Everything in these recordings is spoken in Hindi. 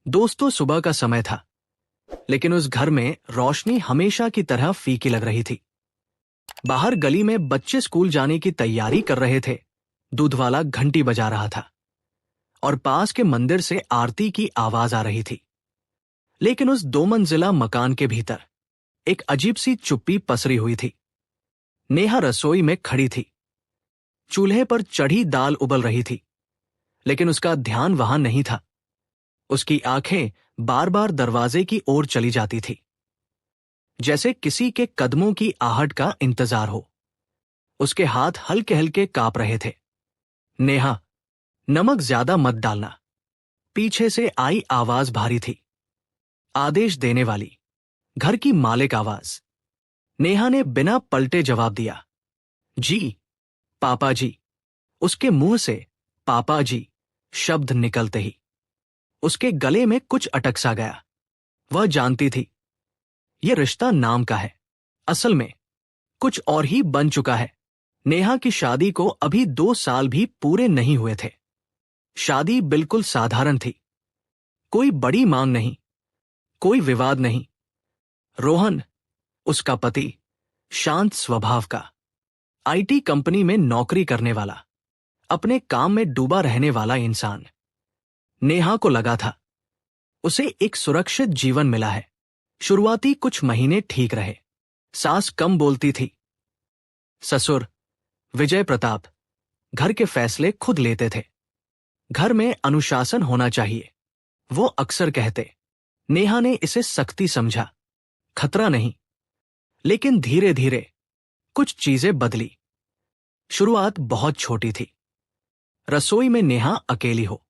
दोस्तों, सुबह का समय था, लेकिन उस घर में रोशनी हमेशा की तरह फीकी लग रही थी। बाहर गली में बच्चे स्कूल जाने की तैयारी कर रहे थे। दूध वाला घंटी बजा रहा था और पास के मंदिर से आरती की आवाज आ रही थी। लेकिन उस 2 मंजिला मकान के भीतर एक अजीब सी चुप्पी पसरी हुई थी। नेहा रसोई में खड़ी थी। चूल्हे पर चढ़ी दाल उबल रही थी, लेकिन उसका ध्यान वहां नहीं था। उसकी आंखें बार बार दरवाजे की ओर चली जाती थी, जैसे किसी के कदमों की आहट का इंतजार हो। उसके हाथ हल्के हल्के कांप रहे थे। नेहा, नमक ज्यादा मत डालना। पीछे से आई आवाज भारी थी, आदेश देने वाली, घर की मालिक आवाज। नेहा ने बिना पलटे जवाब दिया, जी पापा जी। उसके मुंह से पापा जी शब्द निकलते ही उसके गले में कुछ अटक सा गया। वह जानती थी, यह रिश्ता नाम का है, असल में कुछ और ही बन चुका है। नेहा की शादी को अभी 2 साल भी पूरे नहीं हुए थे। शादी बिल्कुल साधारण थी। कोई बड़ी मांग नहीं, कोई विवाद नहीं। रोहन, उसका पति, शांत स्वभाव का, आईटी कंपनी में नौकरी करने वाला, अपने काम में डूबा रहने वाला इंसान। नेहा को लगा था उसे एक सुरक्षित जीवन मिला है। शुरुआती कुछ महीने ठीक रहे। सास कम बोलती थी। ससुर विजय प्रताप घर के फैसले खुद लेते थे। घर में अनुशासन होना चाहिए, वो अक्सर कहते। नेहा ने इसे सख्ती समझा, खतरा नहीं। लेकिन धीरे धीरे कुछ चीजें बदली। शुरुआत बहुत छोटी थी। रसोई में नेहा अकेली हो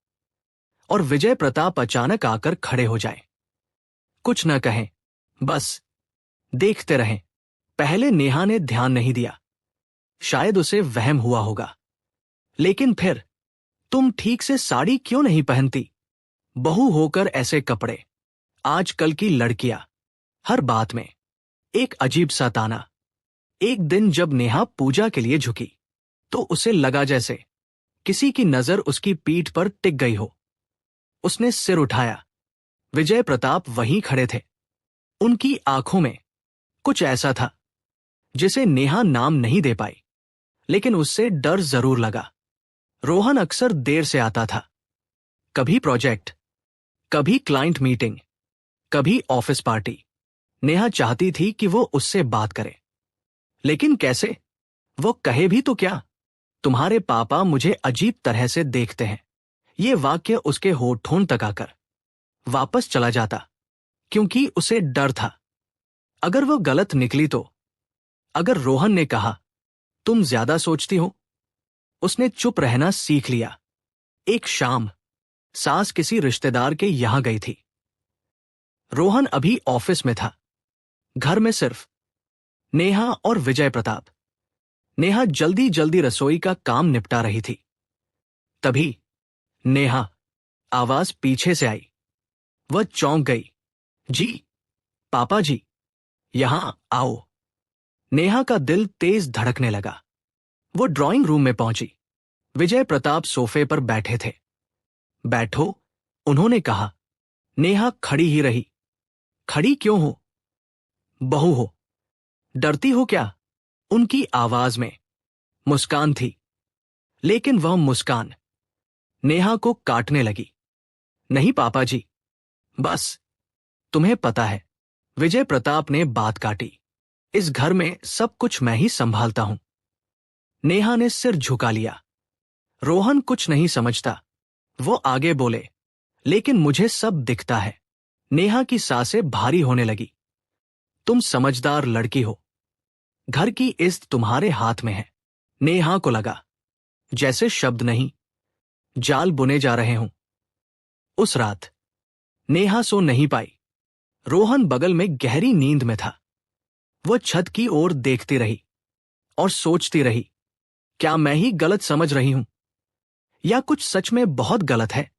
और विजय प्रताप अचानक आकर खड़े हो जाए। कुछ न कहें, बस देखते रहें। पहले नेहा ने ध्यान नहीं दिया, शायद उसे वहम हुआ होगा। लेकिन फिर, तुम ठीक से साड़ी क्यों नहीं पहनती? बहू होकर ऐसे कपड़े। आजकल की लड़कियां, हर बात में एक अजीब सा ताना। एक दिन जब नेहा पूजा के लिए झुकी, तो उसे लगा जैसे किसी की नजर उसकी पीठ पर टिक गई हो। उसने सिर उठाया। विजय प्रताप वहीं खड़े थे। उनकी आंखों में कुछ ऐसा था जिसे नेहा नाम नहीं दे पाई, लेकिन उससे डर जरूर लगा। रोहन अक्सर देर से आता था। कभी प्रोजेक्ट, कभी क्लाइंट मीटिंग, कभी ऑफिस पार्टी। नेहा चाहती थी कि वो उससे बात करे, लेकिन कैसे? वो कहे भी तो क्या? तुम्हारे पापा मुझे अजीब तरह से देखते हैं। ये वाक्य उसके होठों तक आकर वापस चला जाता, क्योंकि उसे डर था, अगर वो गलत निकली तो। अगर रोहन ने कहा, तुम ज्यादा सोचती हो। उसने चुप रहना सीख लिया। एक शाम सास किसी रिश्तेदार के यहां गई थी। रोहन अभी ऑफिस में था। घर में सिर्फ नेहा और विजय प्रताप। नेहा जल्दी जल्दी रसोई का काम निपटा रही थी। तभी नेहा, आवाज पीछे से आई। वह चौंक गई। जी पापा जी, यहां आओ। नेहा का दिल तेज धड़कने लगा। वो ड्राइंग रूम में पहुंची। विजय प्रताप सोफे पर बैठे थे। बैठो, उन्होंने कहा। नेहा खड़ी ही रही। खड़ी क्यों हो? बहू हो, डरती हो क्या? उनकी आवाज में मुस्कान थी, लेकिन वह मुस्कान नेहा को काटने लगी। नहीं पापा जी, बस तुम्हें पता है। विजय प्रताप ने बात काटी। इस घर में सब कुछ मैं ही संभालता हूं। नेहा ने सिर झुका लिया। रोहन कुछ नहीं समझता। वो आगे बोले, लेकिन मुझे सब दिखता है। नेहा की सांसें भारी होने लगी। तुम समझदार लड़की हो। घर की इज्जत तुम्हारे हाथ में है। नेहा को लगा जैसे शब्द नहीं, जाल बुने जा रहे हों। उस रात नेहा सो नहीं पाई। रोहन बगल में गहरी नींद में था। वह छत की ओर देखती रही और सोचती रही, क्या मैं ही गलत समझ रही हूं, या कुछ सच में बहुत गलत है?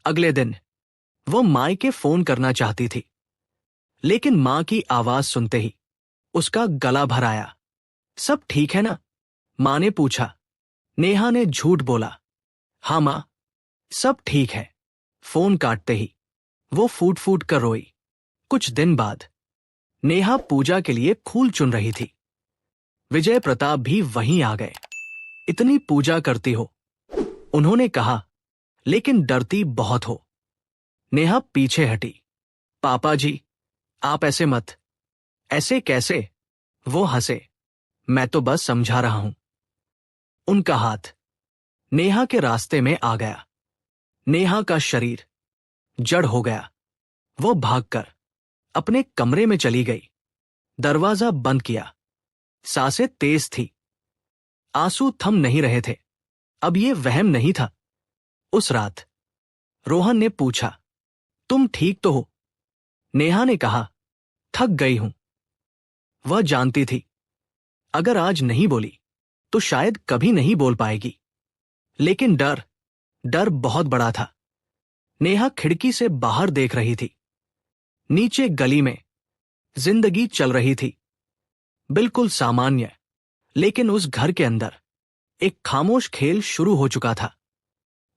अगले दिन वो मायके फोन करना चाहती थी, लेकिन मां की आवाज सुनते ही उसका गला भर आया। सब ठीक है ना? मां ने पूछा। नेहा ने झूठ बोला, हाँ मां, सब ठीक है। फोन काटते ही वो फूट फूट कर रोई। कुछ दिन बाद नेहा पूजा के लिए फूल चुन रही थी। विजय प्रताप भी वहीं आ गए। इतनी पूजा करती हो, उन्होंने कहा, लेकिन डरती बहुत हो। नेहा पीछे हटी। पापा जी, आप ऐसे मत। ऐसे कैसे? वो हंसे। मैं तो बस समझा रहा हूं। उनका हाथ नेहा के रास्ते में आ गया। नेहा का शरीर जड़ हो गया। वो भागकर अपने कमरे में चली गई। दरवाजा बंद किया। सांसें तेज थी। आंसू थम नहीं रहे थे। अब ये वहम नहीं था। उस रात रोहन ने पूछा, तुम ठीक तो हो? नेहा ने कहा, थक गई हूं। वह जानती थी, अगर आज नहीं बोली तो शायद कभी नहीं बोल पाएगी। लेकिन डर डर बहुत बड़ा था। नेहा खिड़की से बाहर देख रही थी। नीचे गली में जिंदगी चल रही थी, बिल्कुल सामान्य। लेकिन उस घर के अंदर एक खामोश खेल शुरू हो चुका था,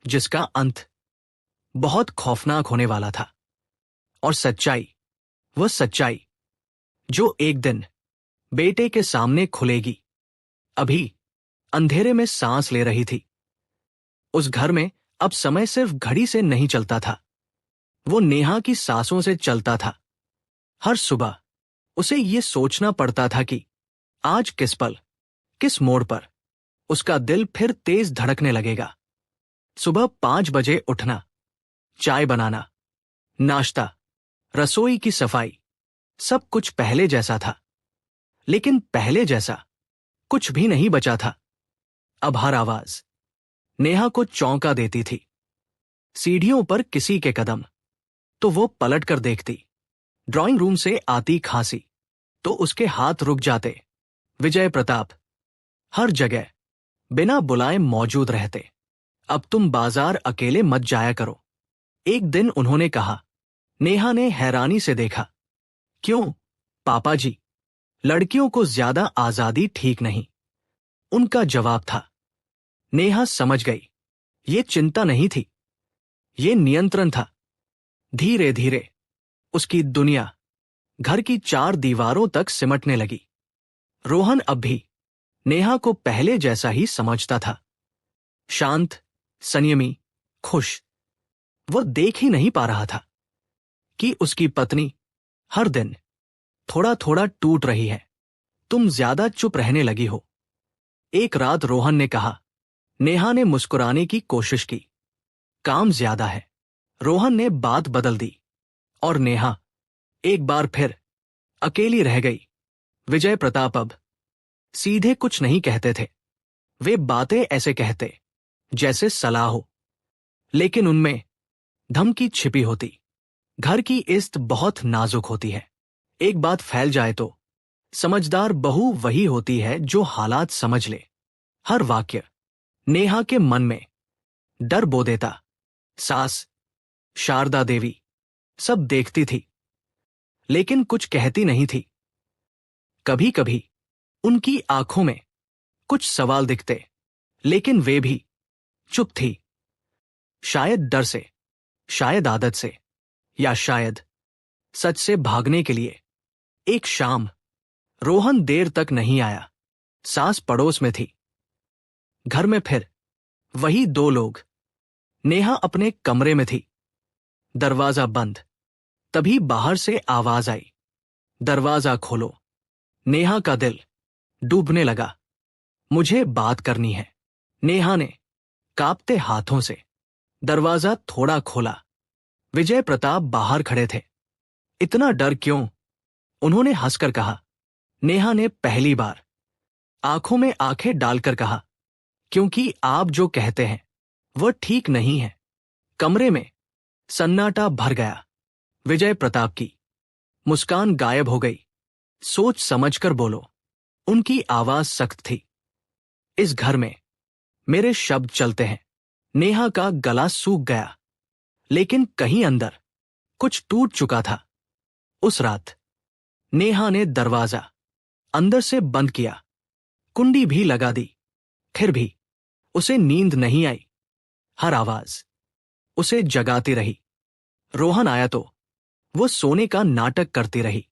जिसका अंत बहुत खौफनाक होने वाला था। और सच्चाई, वह सच्चाई जो एक दिन बेटे के सामने खुलेगी, अभी अंधेरे में सांस ले रही थी। उस घर में अब समय सिर्फ घड़ी से नहीं चलता था, वो नेहा की सांसों से चलता था। हर सुबह उसे ये सोचना पड़ता था कि आज किस पल, किस मोड़ पर उसका दिल फिर तेज धड़कने लगेगा। सुबह 5 बजे उठना, चाय बनाना, नाश्ता, रसोई की सफाई, सब कुछ पहले जैसा था। लेकिन पहले जैसा कुछ भी नहीं बचा था। अब हर आवाज नेहा को चौंका देती थी। सीढ़ियों पर किसी के कदम, तो वो पलट कर देखती। ड्राइंग रूम से आती खांसी, तो उसके हाथ रुक जाते। विजय प्रताप हर जगह बिना बुलाए मौजूद रहते। अब तुम बाजार अकेले मत जाया करो, एक दिन उन्होंने कहा। नेहा ने हैरानी से देखा। क्यों पापा जी? लड़कियों को ज्यादा आजादी ठीक नहीं, उनका जवाब था। नेहा समझ गई, ये चिंता नहीं थी, ये नियंत्रण था। धीरे धीरे उसकी दुनिया घर की 4 दीवारों तक सिमटने लगी। रोहन अब भी नेहा को पहले जैसा ही समझता था। शांत, संयमी, खुश। वो देख ही नहीं पा रहा था कि उसकी पत्नी हर दिन थोड़ा थोड़ा टूट रही है। तुम ज्यादा चुप रहने लगी हो, एक रात रोहन ने कहा। नेहा ने मुस्कुराने की कोशिश की। काम ज्यादा है। रोहन ने बात बदल दी और नेहा एक बार फिर अकेली रह गई। विजय प्रताप अब सीधे कुछ नहीं कहते थे। वे बातें ऐसे कहते जैसे सलाह हो, लेकिन उनमें धमकी छिपी होती। घर की इस्त बहुत नाजुक होती है। एक बात फैल जाए तो समझदार बहू वही होती है जो हालात समझ ले। हर वाक्य नेहा के मन में डर बो देता। सास, शारदा देवी सब देखती थी, लेकिन कुछ कहती नहीं थी। कभी कभी उनकी आंखों में कुछ सवाल दिखते, लेकिन वे भी चुप थी। शायद डर से, शायद आदत से, या शायद सच से भागने के लिए। एक शाम रोहन देर तक नहीं आया। सास पड़ोस में थी। घर में फिर वही 2 लोग। नेहा अपने कमरे में थी। दरवाजा बंद। तभी बाहर से आवाज आई, दरवाजा खोलो। नेहा का दिल डूबने लगा। मुझे बात करनी है। नेहा ने कांपते हाथों से दरवाजा थोड़ा खोला। विजय प्रताप बाहर खड़े थे। इतना डर क्यों? उन्होंने हंसकर कहा। नेहा ने पहली बार आंखों में आंखें डालकर कहा, क्योंकि आप जो कहते हैं वह ठीक नहीं है। कमरे में सन्नाटा भर गया। विजय प्रताप की मुस्कान गायब हो गई। सोच समझकर बोलो। उनकी आवाज सख्त थी। इस घर में मेरे शब्द चलते हैं। नेहा का गला सूख गया, लेकिन कहीं अंदर कुछ टूट चुका था। उस रात नेहा ने दरवाजा अंदर से बंद किया, कुंडी भी लगा दी। फिर भी उसे नींद नहीं आई। हर आवाज उसे जगाती रही। रोहन आया तो वो सोने का नाटक करती रही।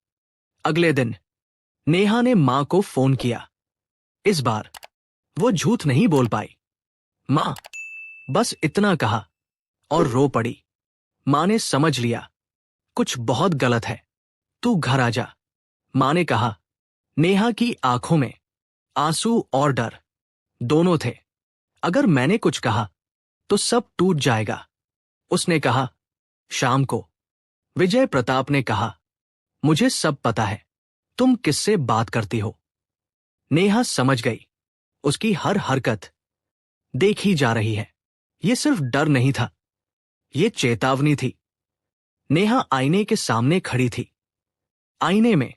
अगले दिन नेहा ने मां को फोन किया। इस बार वो झूठ नहीं बोल पाई। मां, बस इतना कहा और रो पड़ी। मां ने समझ लिया, कुछ बहुत गलत है, तू घर आ जा। मां ने कहा। नेहा की आंखों में आंसू और डर दोनों थे। अगर मैंने कुछ कहा तो सब टूट जाएगा। उसने कहा। शाम को विजय प्रताप ने कहा, मुझे सब पता है, तुम किससे बात करती हो। नेहा समझ गई, उसकी हर हरकत देखी जा रही है। ये सिर्फ डर नहीं था, ये चेतावनी थी। नेहा आईने के सामने खड़ी थी। आईने में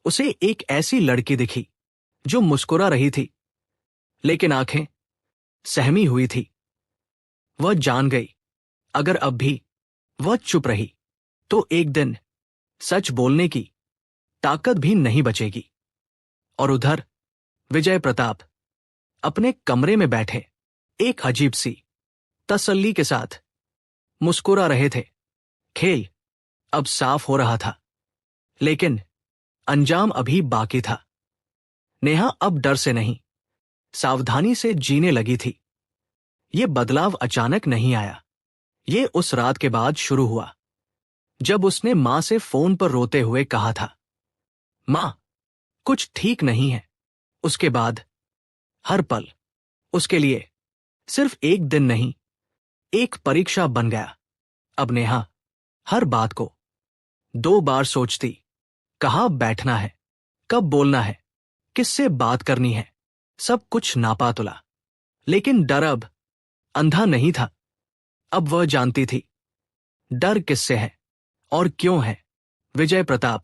उसे एक ऐसी लड़की दिखी जो मुस्कुरा रही थी, लेकिन आंखें सहमी हुई थी। वह जान गई, अगर अब भी वह चुप रही तो एक दिन सच बोलने की ताकत भी नहीं बचेगी। और उधर विजय प्रताप अपने कमरे में बैठे एक अजीब सी तसल्ली के साथ मुस्कुरा रहे थे। खेल अब साफ हो रहा था, लेकिन अंजाम अभी बाकी था। नेहा अब डर से नहीं, सावधानी से जीने लगी थी। ये बदलाव अचानक नहीं आया, ये उस रात के बाद शुरू हुआ जब उसने मां से फोन पर रोते हुए कहा था, मां, कुछ ठीक नहीं है। उसके बाद हर पल उसके लिए सिर्फ एक दिन नहीं, एक परीक्षा बन गया। अब नेहा हर बात को 2 बार सोचती, कहाँ बैठना है, कब बोलना है, किससे बात करनी है। सब कुछ नापा तुला। लेकिन डर अब अंधा नहीं था। अब वह जानती थी डर किससे है और क्यों है। विजय प्रताप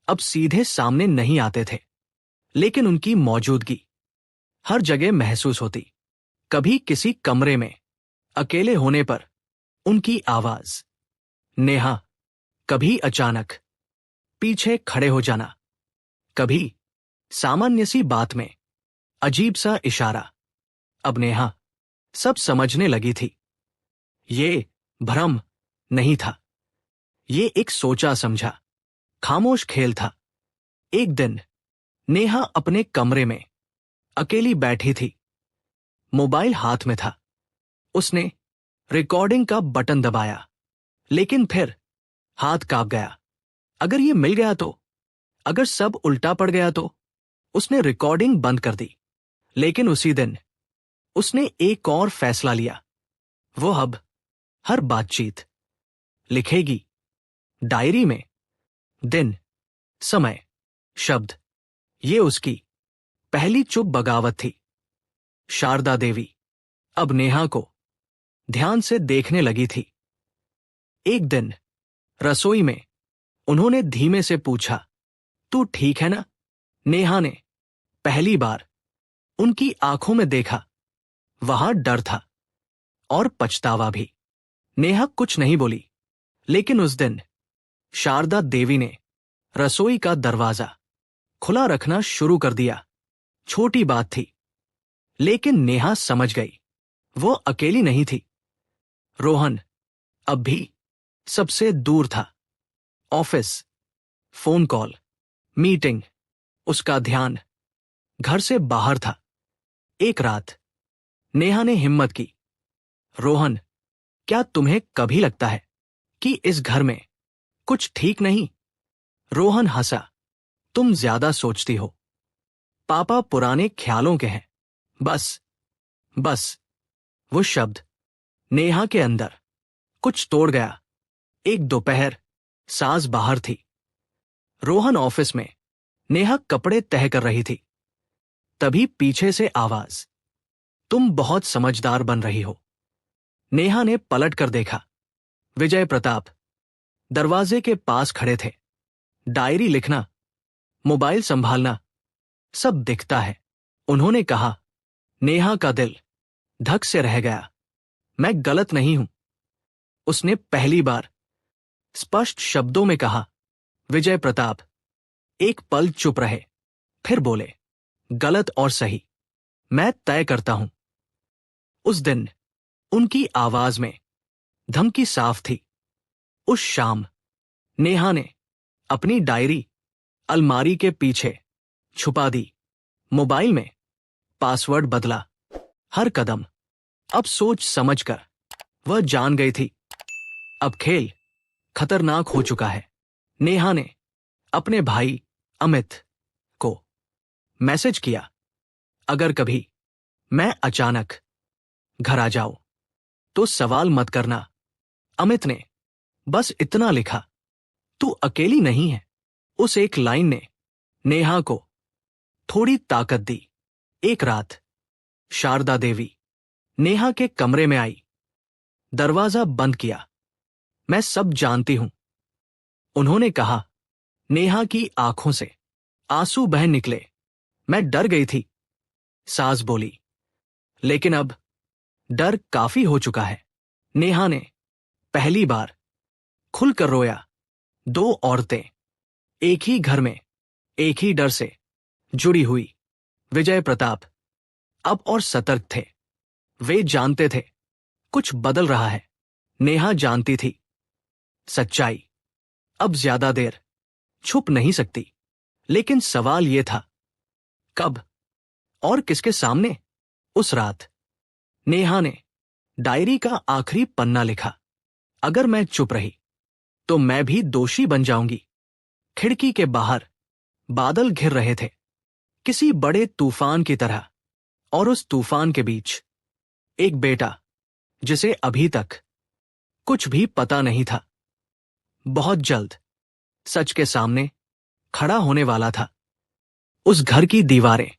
अब सीधे सामने नहीं आते थे, लेकिन उनकी मौजूदगी हर जगह महसूस होती। कभी किसी कमरे में अकेले होने पर उनकी आवाज, नेहा, कभी अचानक पीछे खड़े हो जाना, कभी सामान्य सी बात में अजीब सा इशारा। अब नेहा सब समझने लगी थी। ये भ्रम नहीं था, ये एक सोचा समझा खामोश खेल था। एक दिन नेहा अपने कमरे में अकेली बैठी थी, मोबाइल हाथ में था। उसने रिकॉर्डिंग का बटन दबाया, लेकिन फिर हाथ कांप गया। अगर ये मिल गया तो, अगर सब उल्टा पड़ गया तो। उसने रिकॉर्डिंग बंद कर दी। लेकिन उसी दिन उसने एक और फैसला लिया। वो अब हर बातचीत लिखेगी, डायरी में दिन, समय, शब्द। ये उसकी पहली चुप बगावत थी। शारदा देवी अब नेहा को ध्यान से देखने लगी थी। एक दिन रसोई में उन्होंने धीमे से पूछा, तू ठीक है ना? नेहा ने पहली बार उनकी आंखों में देखा। वहां डर था और पछतावा भी। नेहा कुछ नहीं बोली, लेकिन उस दिन शारदा देवी ने रसोई का दरवाजा खुला रखना शुरू कर दिया। छोटी बात थी, लेकिन नेहा समझ गई, वो अकेली नहीं थी। रोहन अब भी सबसे दूर था। ऑफिस, फोन कॉल, मीटिंग, उसका ध्यान घर से बाहर था। एक रात नेहा ने हिम्मत की, रोहन, क्या तुम्हें कभी लगता है कि इस घर में कुछ ठीक नहीं? रोहन हंसा, तुम ज्यादा सोचती हो। पापा पुराने ख्यालों के हैं। बस बस वो शब्द नेहा के अंदर कुछ तोड़ गया। एक दोपहर सास बाहर थी। रोहन ऑफिस में नेहा कपड़े तह कर रही थी। तभी पीछे से आवाज, तुम बहुत समझदार बन रही हो। नेहा ने पलट कर देखा। विजय प्रताप दरवाजे के पास खड़े थे। डायरी लिखना, मोबाइल संभालना, सब दिखता है। उन्होंने कहा। नेहा का दिल धक से रह गया। मैं गलत नहीं हूं, उसने पहली बार स्पष्ट शब्दों में कहा। विजय प्रताप एक पल चुप रहे, फिर बोले, गलत और सही मैं तय करता हूं। उस दिन उनकी आवाज में धमकी साफ थी, उस शाम नेहा ने अपनी डायरी अलमारी के पीछे छुपा दी। मोबाइल में पासवर्ड बदला। हर कदम अब सोच समझकर वह जान गई थी, अब खेल खतरनाक हो चुका है। नेहा ने अपने भाई अमित को मैसेज किया, अगर कभी मैं अचानक घर आ जाऊं तो सवाल मत करना। अमित ने बस इतना लिखा, तू अकेली नहीं है। उस एक लाइन ने नेहा को थोड़ी ताकत दी। एक रात शारदा देवी नेहा के कमरे में आई, दरवाजा बंद किया। मैं सब जानती हूं, उन्होंने कहा। नेहा की आंखों से आंसू बह निकले। मैं डर गई थी, सास बोली, लेकिन अब डर काफी हो चुका है। नेहा ने पहली बार खुलकर रोया। दो औरतें एक ही घर में एक ही डर से जुड़ी हुई। विजय प्रताप अब और सतर्क थे। वे जानते थे कुछ बदल रहा है। नेहा जानती थी सच्चाई अब ज्यादा देर छुप नहीं सकती। लेकिन सवाल यह था, कब और किसके सामने? उस रात नेहा ने डायरी का आखिरी पन्ना लिखा, अगर मैं चुप रही तो मैं भी दोषी बन जाऊंगी। खिड़की के बाहर बादल घिर रहे थे, किसी बड़े तूफान की तरह। और उस तूफान के बीच एक बेटा जिसे अभी तक कुछ भी पता नहीं था, बहुत जल्द सच के सामने खड़ा होने वाला था। उस घर की दीवारें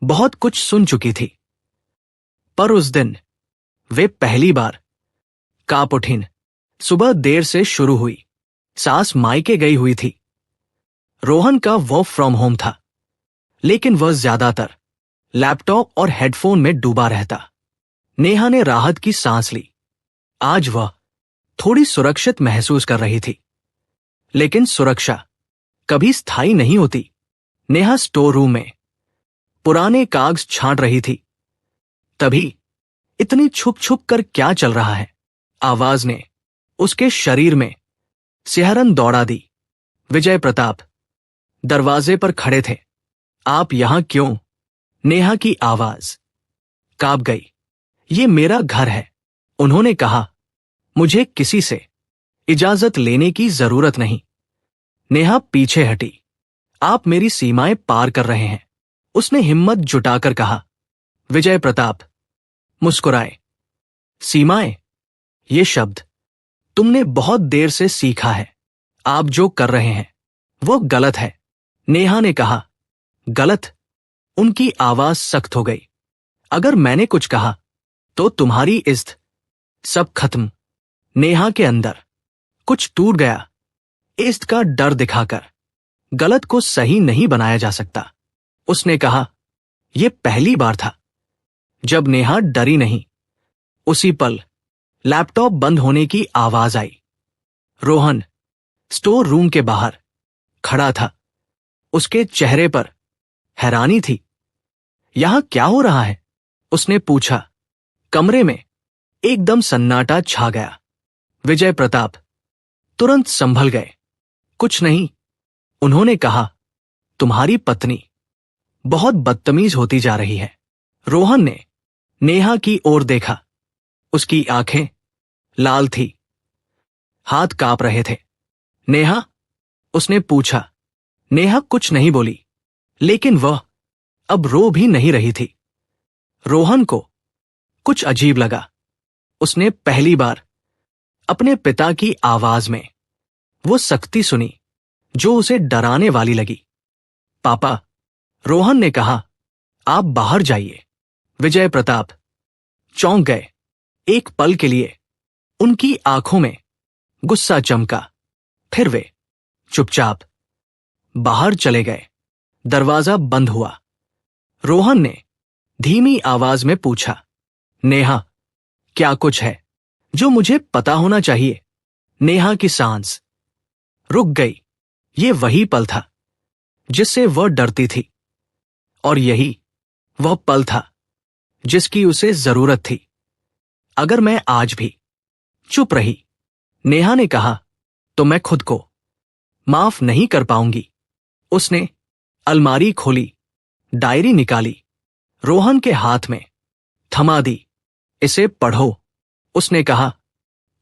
बहुत कुछ सुन चुकी थी, पर उस दिन वे पहली बार कांप उठीं। सुबह देर से शुरू हुई। सास मायके गई हुई थी। रोहन का वर्क फ्रॉम होम था, लेकिन वह ज्यादातर लैपटॉप और हेडफोन में डूबा रहता। नेहा ने राहत की सांस ली। आज वह थोड़ी सुरक्षित महसूस कर रही थी। लेकिन सुरक्षा कभी स्थायी नहीं होती। नेहा स्टोर रूम में पुराने कागज छांट रही थी। तभी इतनी छुप छुप कर क्या चल रहा है? आवाज ने उसके शरीर में सिहरन दौड़ा दी। विजय प्रताप दरवाजे पर खड़े थे। आप यहां क्यों? नेहा की आवाज कांप गई। ये मेरा घर है, उन्होंने कहा। मुझे किसी से इजाजत लेने की जरूरत नहीं। नेहा पीछे हटी। आप मेरी सीमाएं पार कर रहे हैं, उसने हिम्मत जुटाकर कहा। विजय प्रताप मुस्कुराए। सीमाएं, ये शब्द तुमने बहुत देर से सीखा है। आप जो कर रहे हैं वो गलत है, नेहा ने कहा। गलत? उनकी आवाज सख्त हो गई। अगर मैंने कुछ कहा तो तुम्हारी इज्जत सब खत्म। नेहा के अंदर कुछ टूट गया। इज्जत का डर दिखाकर गलत को सही नहीं बनाया जा सकता, उसने कहा। यह पहली बार था जब नेहा डरी नहीं। उसी पल लैपटॉप बंद होने की आवाज आई। रोहन स्टोर रूम के बाहर खड़ा था। उसके चेहरे पर हैरानी थी। यहां क्या हो रहा है? उसने पूछा। कमरे में एकदम सन्नाटा छा गया। विजय प्रताप तुरंत संभल गए। कुछ नहीं, उन्होंने कहा। तुम्हारी पत्नी बहुत बदतमीज होती जा रही है। रोहन ने नेहा की ओर देखा। उसकी आंखें लाल थी, हाथ कांप रहे थे। नेहा? उसने पूछा। नेहा कुछ नहीं बोली, लेकिन वह अब रो भी नहीं रही थी। रोहन को कुछ अजीब लगा। उसने पहली बार अपने पिता की आवाज में वो सख्ती सुनी जो उसे डराने वाली लगी। पापा, रोहन ने कहा, आप बाहर जाइए। विजय प्रताप चौंक गए। एक पल के लिए उनकी आंखों में गुस्सा चमका, फिर वे चुपचाप बाहर चले गए। दरवाजा बंद हुआ। रोहन ने धीमी आवाज में पूछा, नेहा, क्या कुछ है जो मुझे पता होना चाहिए? नेहा की सांस रुक गई। ये वही पल था जिससे वह डरती थी, और यही वह पल था जिसकी उसे जरूरत थी। अगर मैं आज भी चुप रही नेहा ने कहा, तो मैं खुद को माफ नहीं कर पाऊंगी। उसने अलमारी खोली, डायरी निकाली, रोहन के हाथ में थमा दी। इसे पढ़ो, उसने कहा,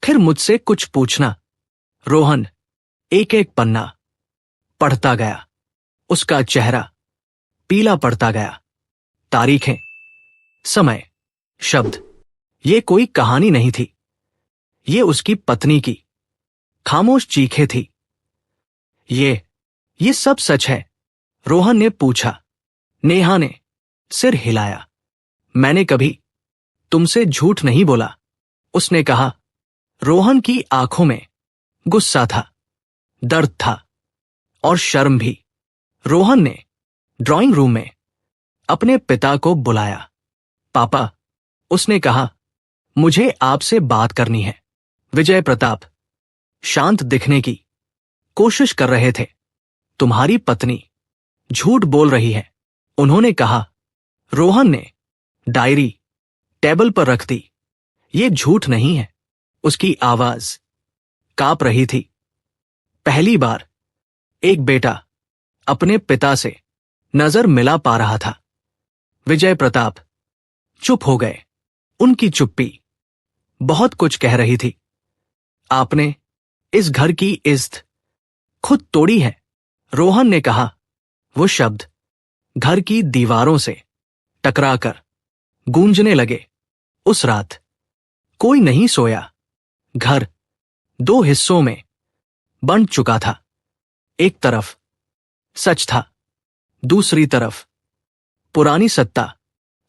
फिर मुझसे कुछ पूछना। रोहन एक एक पन्ना पढ़ता गया। उसका चेहरा पीला पड़ता गया। तारीखें, समय, शब्द, ये कोई कहानी नहीं थी। ये उसकी पत्नी की खामोश चीखें थी। ये सब सच है? रोहन ने पूछा। नेहा ने सिर हिलाया। मैंने कभी तुमसे झूठ नहीं बोला, उसने कहा। रोहन की आंखों में गुस्सा था, दर्द था और शर्म भी। रोहन ने ड्राइंग रूम में अपने पिता को बुलाया। पापा, उसने कहा, मुझे आपसे बात करनी है। विजय प्रताप शांत दिखने की कोशिश कर रहे थे। तुम्हारी पत्नी झूठ बोल रही है, उन्होंने कहा। रोहन ने डायरी टेबल पर रख दी। ये झूठ नहीं है। उसकी आवाज कांप रही थी। पहली बार एक बेटा अपने पिता से नजर मिला पा रहा था। विजय प्रताप चुप हो गए। उनकी चुप्पी बहुत कुछ कह रही थी। आपने इस घर की इज्जत खुद तोड़ी है, रोहन ने कहा। वो शब्द घर की दीवारों से टकराकर गूंजने लगे। उस रात कोई नहीं सोया। घर दो हिस्सों में बंट चुका था। एक तरफ सच था, दूसरी तरफ पुरानी सत्ता,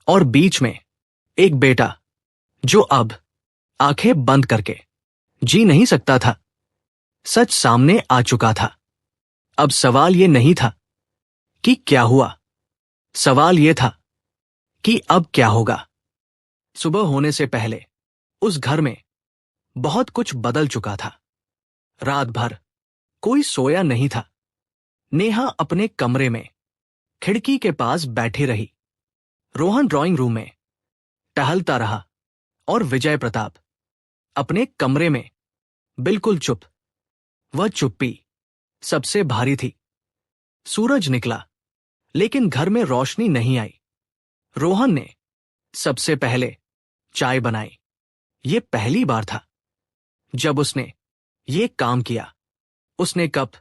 और बीच में एक बेटा जो अब आंखें बंद करके जी नहीं सकता था। सच सामने आ चुका था। अब सवाल ये नहीं था कि क्या हुआ, सवाल ये था कि अब क्या होगा। सुबह होने से पहले उस घर में बहुत कुछ बदल चुका था। रात भर कोई सोया नहीं था। नेहा अपने कमरे में खिड़की के पास बैठी रही। रोहन ड्राइंग रूम में टहलता रहा और विजय प्रताप अपने कमरे में बिल्कुल चुप। वह चुप्पी सबसे भारी थी। सूरज निकला, लेकिन घर में रोशनी नहीं आई। रोहन ने सबसे पहले चाय बनाई। ये पहली बार था जब उसने ये काम किया। उसने कप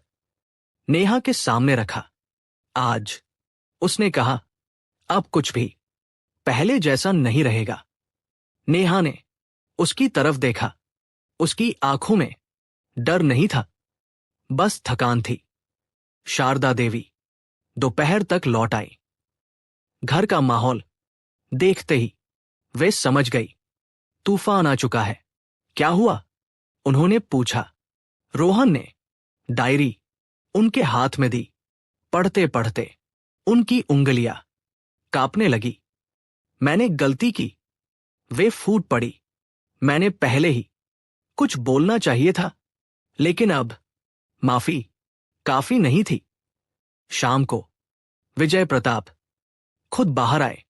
नेहा के सामने रखा। आज, उसने कहा, अब कुछ भी पहले जैसा नहीं रहेगा। नेहा ने उसकी तरफ देखा। उसकी आंखों में डर नहीं था, बस थकान थी। शारदा देवी दोपहर तक लौट आई। घर का माहौल देखते ही वे समझ गई, तूफान आ चुका है। क्या हुआ, उन्होंने पूछा। रोहन ने डायरी उनके हाथ में दी। पढ़ते पढ़ते उनकी उंगलियां कांपने लगी। मैंने गलती की, वे फूट पड़ी। मैंने पहले ही कुछ बोलना चाहिए था, लेकिन अब माफी काफी नहीं थी। शाम को विजय प्रताप खुद बाहर आए।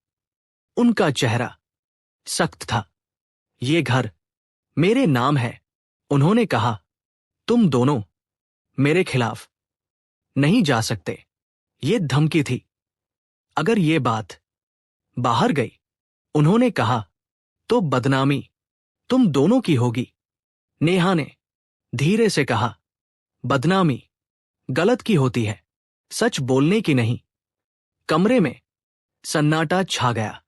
उनका चेहरा सख्त था। ये घर मेरे नाम है, उन्होंने कहा। तुम दोनों मेरे खिलाफ नहीं जा सकते। ये धमकी थी। अगर ये बात बाहर गई, उन्होंने कहा, तो बदनामी तुम दोनों की होगी। नेहा ने धीरे से कहा, बदनामी गलत की होती है, सच बोलने की नहीं। कमरे में सन्नाटा छा गया।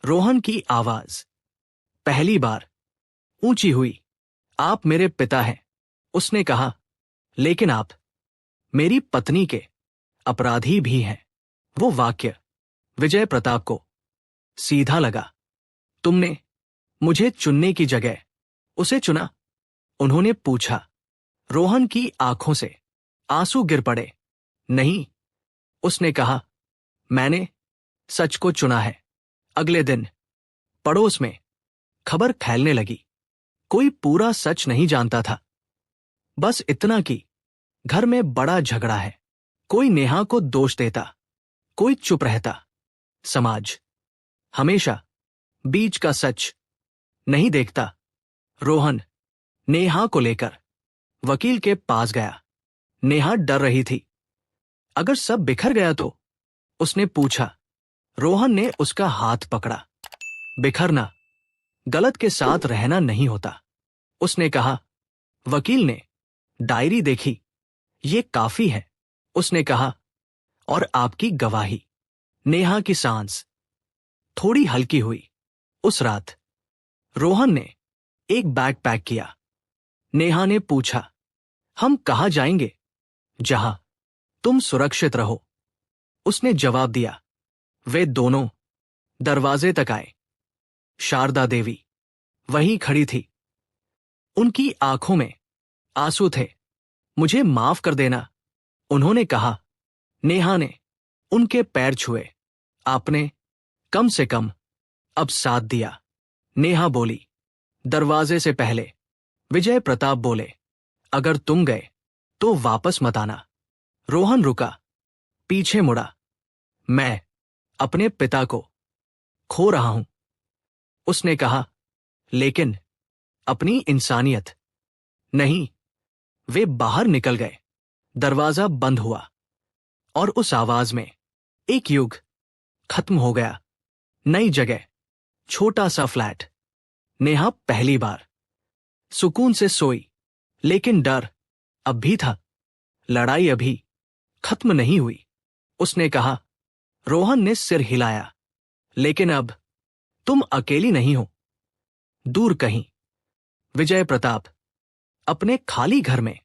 रोहन की आवाज पहली बार ऊंची हुई। आप मेरे पिता हैं, उसने कहा, लेकिन आप मेरी पत्नी के अपराधी भी हैं। वो वाक्य विजय प्रताप को सीधा लगा। तुमने मुझे चुनने की जगह उसे चुना, उन्होंने पूछा। रोहन की आंखों से आंसू गिर पड़े। नहीं, उसने कहा, मैंने सच को चुना है। अगले दिन पड़ोस में खबर फैलने लगी। कोई पूरा सच नहीं जानता था, बस इतना कि घर में बड़ा झगड़ा है। कोई नेहा को दोष देता, कोई चुप रहता। समाज हमेशा बीच का सच नहीं देखता। रोहन नेहा को लेकर वकील के पास गया। नेहा डर रही थी। अगर सब बिखर गया तो? उसने पूछा। रोहन ने उसका हाथ पकड़ा। बिखरना, गलत के साथ रहना नहीं होता, उसने कहा। वकील ने डायरी देखी। ये काफी है, उसने कहा। और आपकी गवाही। नेहा की सांस थोड़ी हल्की हुई। उस रात रोहन ने एक बैग पैक किया। नेहा ने पूछा, हम कहाँ जाएंगे? जहां तुम सुरक्षित रहो, उसने जवाब दिया। वे दोनों दरवाजे तक आए। शारदा देवी वहीं खड़ी थी। उनकी आंखों में आंसू थे। मुझे माफ कर देना, उन्होंने कहा। नेहा ने उनके पैर छुए। आपने कम से कम अब साथ दिया, नेहा बोली। दरवाजे से पहले विजय प्रताप बोले, अगर तुम गए तो वापस मत आना। रोहन रुका, पीछे मुड़ा। मैं अपने पिता को खो रहा हूं, उसने कहा। लेकिन अपनी इंसानियत नहीं। वे बाहर निकल गए। दरवाजा बंद हुआ और उस आवाज में एक युग खत्म हो गया। नई जगह, छोटा सा फ्लैट। नेहा पहली बार सुकून से सोई, लेकिन डर अब भी था। लड़ाई अभी खत्म नहीं हुई, उसने कहा। रोहन ने सिर हिलाया। लेकिन अब तुम अकेली नहीं हो। दूर कहीं विजय प्रताप अपने खाली घर में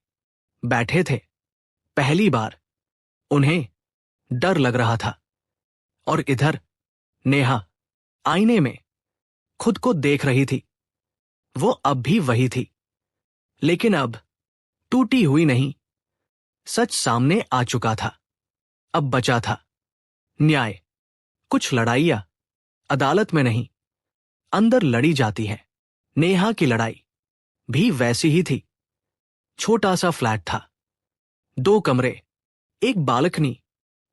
बैठे थे। पहली बार उन्हें डर लग रहा था। और इधर नेहा आईने में खुद को देख रही थी। वो अब भी वही थी, लेकिन अब टूटी हुई नहीं। सच सामने आ चुका था। अब बचा था न्याय। कुछ लड़ाइयां अदालत में नहीं, अंदर लड़ी जाती है। नेहा की लड़ाई भी वैसी ही थी। छोटा सा फ्लैट था, 2 कमरे, एक बालकनी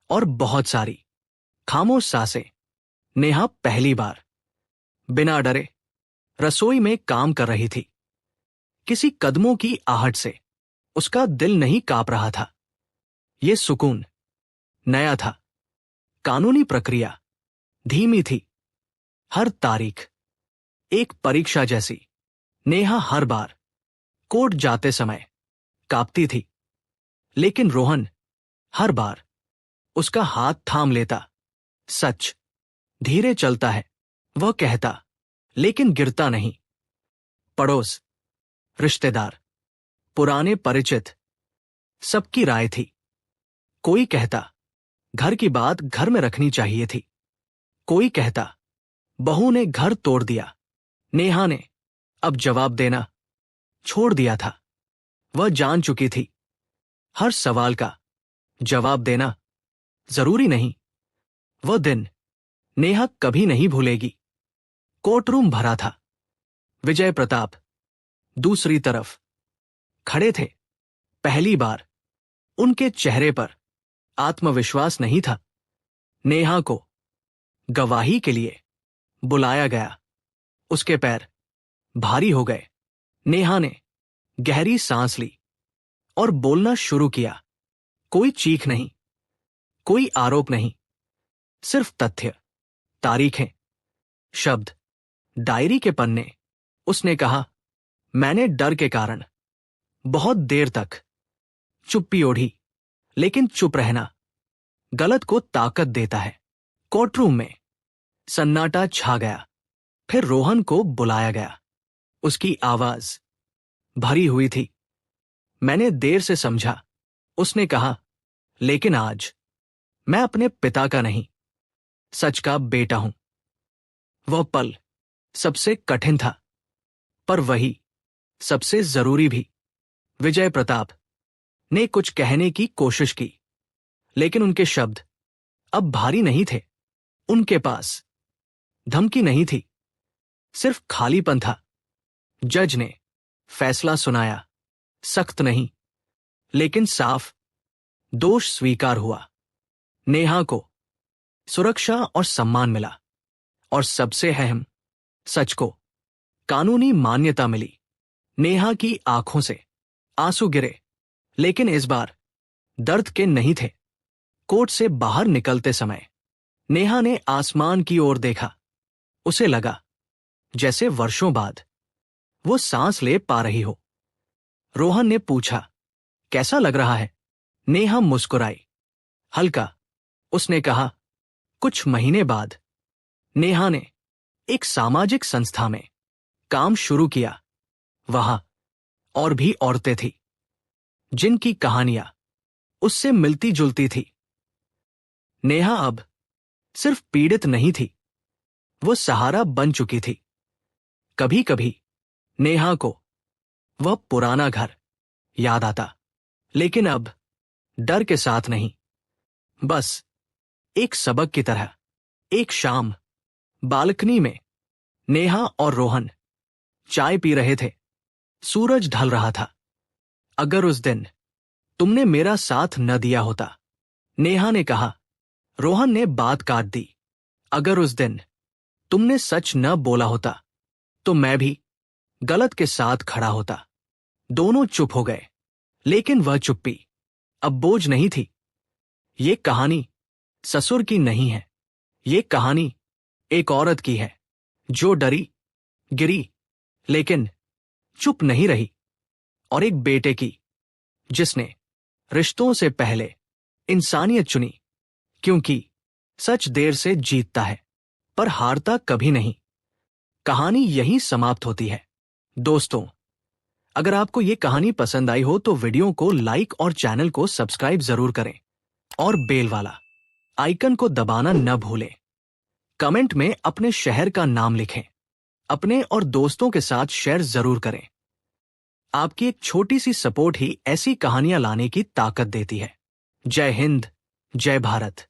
और बहुत सारी खामोश सांसें। नेहा पहली बार बिना डरे रसोई में काम कर रही थी। किसी कदमों की आहट से उसका दिल नहीं कांप रहा था। ये सुकून नया था। कानूनी प्रक्रिया धीमी थी। हर तारीख एक परीक्षा जैसी। नेहा हर बार कोर्ट जाते समय कांपती थी, लेकिन रोहन हर बार उसका हाथ थाम लेता। सच धीरे चलता है, वह कहता, लेकिन गिरता नहीं। पड़ोस, रिश्तेदार, पुराने परिचित, सबकी राय थी। कोई कहता घर की बात घर में रखनी चाहिए थी। कोई कहता बहू ने घर तोड़ दिया। नेहा ने अब जवाब देना छोड़ दिया था। वह जान चुकी थी, हर सवाल का जवाब देना जरूरी नहीं। वह दिन नेहा कभी नहीं भूलेगी। कोर्टरूम भरा था। विजय प्रताप दूसरी तरफ खड़े थे। पहली बार उनके चेहरे पर आत्मविश्वास नहीं था। नेहा को गवाही के लिए बुलाया गया। उसके पैर भारी हो गए। नेहा ने गहरी सांस ली और बोलना शुरू किया। कोई चीख नहीं, कोई आरोप नहीं, सिर्फ तथ्य, तारीखें, शब्द, डायरी के पन्ने। उसने कहा, मैंने डर के कारण बहुत देर तक चुप्पी ओढ़ी, लेकिन चुप रहना गलत को ताकत देता है। कोर्टरूम में सन्नाटा छा गया। फिर रोहन को बुलाया गया। उसकी आवाज भरी हुई थी। मैंने देर से समझा, उसने कहा, लेकिन आज मैं अपने पिता का नहीं, सच का बेटा हूं। वह पल सबसे कठिन था, पर वही सबसे जरूरी भी। विजय प्रताप ने कुछ कहने की कोशिश की, लेकिन उनके शब्द अब भारी नहीं थे। उनके पास धमकी नहीं थी, सिर्फ खालीपन था। जज ने फैसला सुनाया। सख्त नहीं, लेकिन साफ। दोष स्वीकार हुआ। नेहा को सुरक्षा और सम्मान मिला, और सबसे अहम, सच को कानूनी मान्यता मिली। नेहा की आंखों से आंसू गिरे, लेकिन इस बार दर्द के नहीं थे। कोर्ट से बाहर निकलते समय नेहा ने आसमान की ओर देखा। उसे लगा जैसे वर्षों बाद वो सांस ले पा रही हो। रोहन ने पूछा, कैसा लग रहा है? नेहा मुस्कुराई। हल्का, उसने कहा। कुछ महीने बाद नेहा ने एक सामाजिक संस्था में काम शुरू किया। वहां और भी औरतें थीं, जिनकी कहानियां उससे मिलती जुलती थी। नेहा अब सिर्फ पीड़ित नहीं थी, वो सहारा बन चुकी थी। कभी कभी नेहा को वह पुराना घर याद आता, लेकिन अब डर के साथ नहीं, बस एक सबक की तरह। एक शाम बालकनी में नेहा और रोहन चाय पी रहे थे। सूरज ढल रहा था। अगर उस दिन तुमने मेरा साथ न दिया होता, नेहा ने कहा। रोहन ने बात काट दी। अगर उस दिन तुमने सच न बोला होता, तो मैं भी गलत के साथ खड़ा होता। दोनों चुप हो गए, लेकिन वह चुप्पी अब बोझ नहीं थी। ये कहानी ससुर की नहीं है, ये कहानी एक औरत की है जो डरी, गिरी, लेकिन चुप नहीं रही। और एक बेटे की जिसने रिश्तों से पहले इंसानियत चुनी, क्योंकि सच देर से जीतता है पर हारता कभी नहीं। कहानी यहीं समाप्त होती है। दोस्तों, अगर आपको ये कहानी पसंद आई हो तो वीडियो को लाइक और चैनल को सब्सक्राइब जरूर करें और बेल वाला आइकन को दबाना न भूलें। कमेंट में अपने शहर का नाम लिखें। अपने और दोस्तों के साथ शेयर जरूर करें। आपकी एक छोटी सी सपोर्ट ही ऐसी कहानियां लाने की ताकत देती है। जय हिंद, जय भारत।